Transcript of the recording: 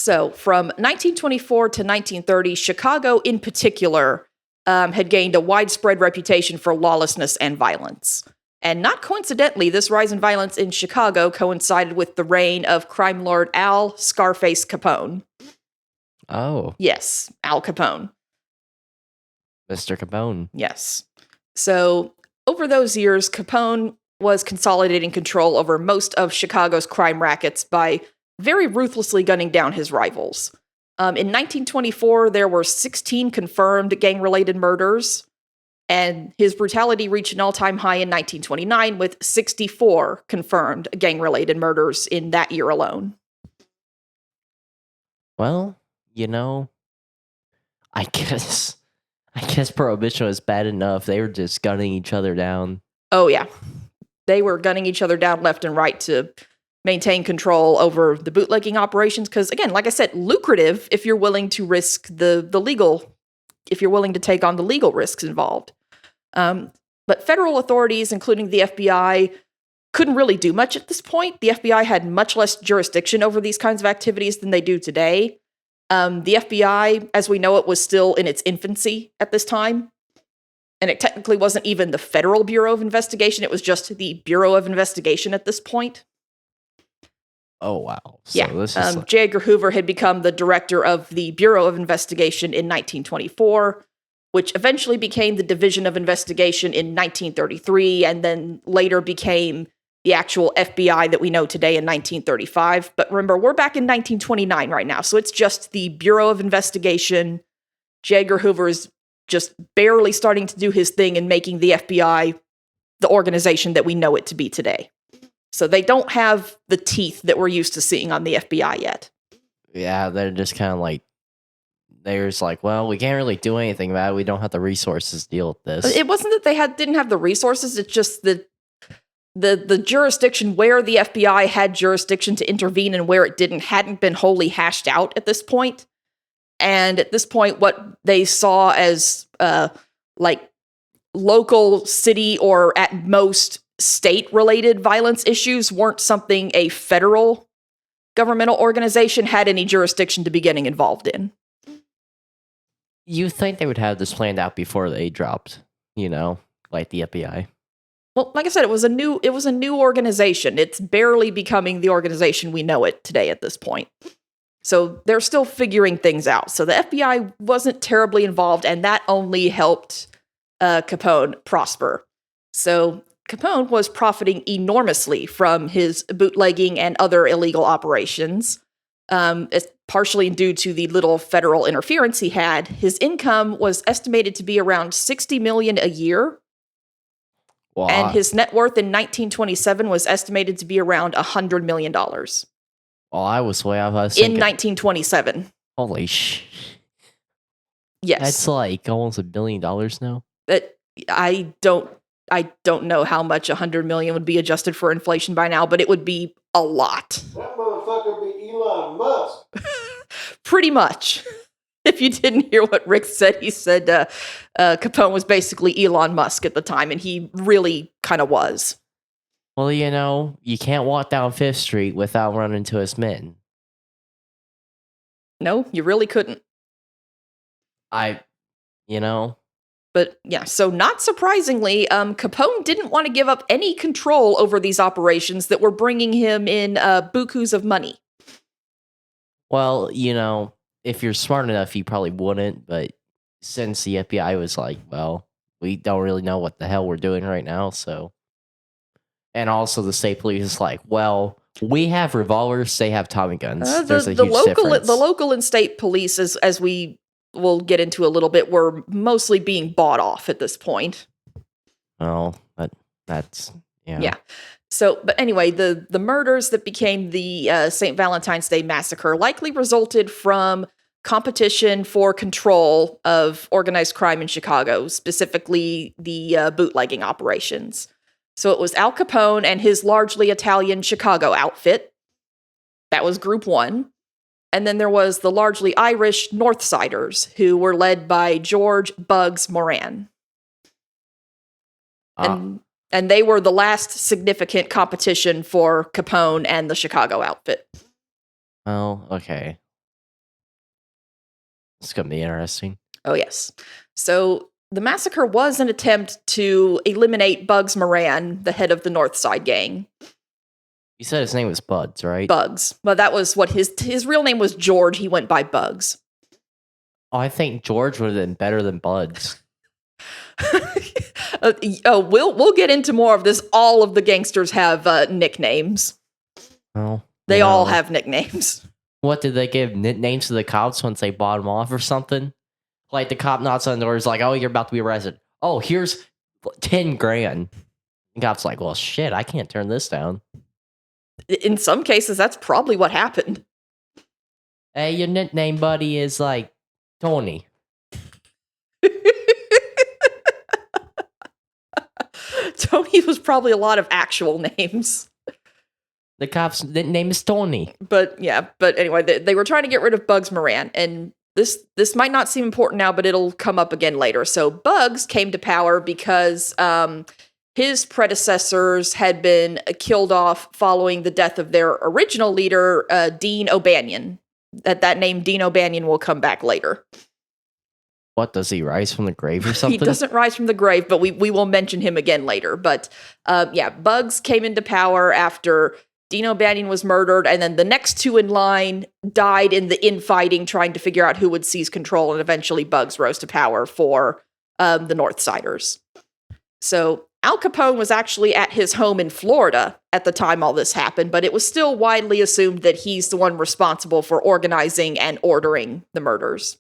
So from 1924 to 1930, Chicago in particular had gained a widespread reputation for lawlessness and violence. And not coincidentally, this rise in violence in Chicago coincided with the reign of crime lord Al Scarface Capone. Oh. Yes, Al Capone. Mr. Capone. Yes. So over those years, Capone was consolidating control over most of Chicago's crime rackets by very ruthlessly gunning down his rivals. In 1924, there were 16 confirmed gang-related murders, and his brutality reached an all-time high in 1929 with 64 confirmed gang-related murders in that year alone. Well, I guess Prohibition was bad enough. They were just gunning each other down. Oh, yeah. They were gunning each other down left and right to maintain control over the bootlegging operations. Because, again, like I said, lucrative if you're willing to risk the legal, if you're willing to take on the legal risks involved. But federal authorities, including the FBI, couldn't really do much at this point. The FBI had much less jurisdiction over these kinds of activities than they do today. The FBI, as we know it, was still in its infancy at this time. And it technically wasn't even the Federal Bureau of Investigation. It was just the Bureau of Investigation at this point. Oh, wow. So this is J. Edgar Hoover had become the director of the Bureau of Investigation in 1924, which eventually became the Division of Investigation in 1933, and then later became the actual FBI that we know today in 1935. But remember, we're back in 1929 right now, so it's just the Bureau of Investigation. J. Edgar Hoover is just barely starting to do his thing and making the FBI the organization that we know it to be today. So they don't have the teeth that we're used to seeing on the FBI yet. Yeah, they're just kind of like, there's like, well, we can't really do anything about it. We don't have the resources to deal with this. It wasn't that they didn't have the resources. It's just the jurisdiction where the FBI had jurisdiction to intervene and where it didn't hadn't been wholly hashed out at this point. And at this point, what they saw as like local, city, or at most state-related violence issues weren't something a federal governmental organization had any jurisdiction to be getting involved in. You think they would have this planned out before they dropped, like the FBI? Well, like I said, it was a new organization. It's barely becoming the organization we know it today at this point. So they're still figuring things out. So the FBI wasn't terribly involved, and that only helped Capone prosper. So Capone was profiting enormously from his bootlegging and other illegal operations. It's partially due to the little federal interference he had. His income was estimated to be around $60 million a year. Wow. And his net worth in 1927 was estimated to be around $100 million. Well, I was way off. In 1927. Holy sh! Yes, that's like almost $1 billion now. I don't know how much $100 million would be adjusted for inflation by now, but it would be a lot. That motherfucker be Elon Musk. Pretty much. If you didn't hear what Rick said, he said Capone was basically Elon Musk at the time, and he really kind of was. Well, you can't walk down 5th Street without running into his men. No, you really couldn't. But yeah, so not surprisingly, Capone didn't want to give up any control over these operations that were bringing him in bukus of money. Well, if you're smart enough, you probably wouldn't, but since the FBI was like, well, we don't really know what the hell we're doing right now, so... And also the state police is like, well, we have revolvers, they have Tommy guns. There's a huge difference. The local and state police, as we will get into a little bit, were mostly being bought off at this point. Oh, that's... Yeah. So, but anyway, the murders that became the St. Valentine's Day Massacre likely resulted from competition for control of organized crime in Chicago, specifically the bootlegging operations. So it was Al Capone and his largely Italian Chicago outfit. That was group one. And then there was the largely Irish Northsiders, who were led by George Bugs Moran. And they were the last significant competition for Capone and the Chicago outfit. Oh, okay. It's gonna be interesting. Oh, yes. So the massacre was an attempt to eliminate Bugs Moran, the head of the Northside gang. You said his name was Buds, right? Bugs. Well, that was what his real name was George. He went by Bugs. Oh, I think George would have been better than Buds. We'll get into more of this. All of the gangsters have nicknames. Well, They all have nicknames. What did they give nicknames to the cops once they bought them off or something? Like the cop knocks on the door, is like, "Oh, you're about to be arrested. Oh, here's 10 grand." The cop's like, "Well, shit, I can't turn this down." In some cases, that's probably what happened. Hey, your nickname, buddy, is like Tony. Tony was probably a lot of actual names. The cop's name is Tony. But anyway, they were trying to get rid of Bugs Moran, and this might not seem important now, but it'll come up again later. So Bugs came to power because his predecessors had been killed off following the death of their original leader, Dean O'Banion. That name, Dean O'Banion, will come back later. What, does he rise from the grave or something? He doesn't rise from the grave, but we will mention him again later. But Bugs came into power after Dean O'Banion was murdered, and then the next two in line died in the infighting, trying to figure out who would seize control, and eventually Bugs rose to power for the Northsiders. So Al Capone was actually at his home in Florida at the time all this happened, but it was still widely assumed that he's the one responsible for organizing and ordering the murders.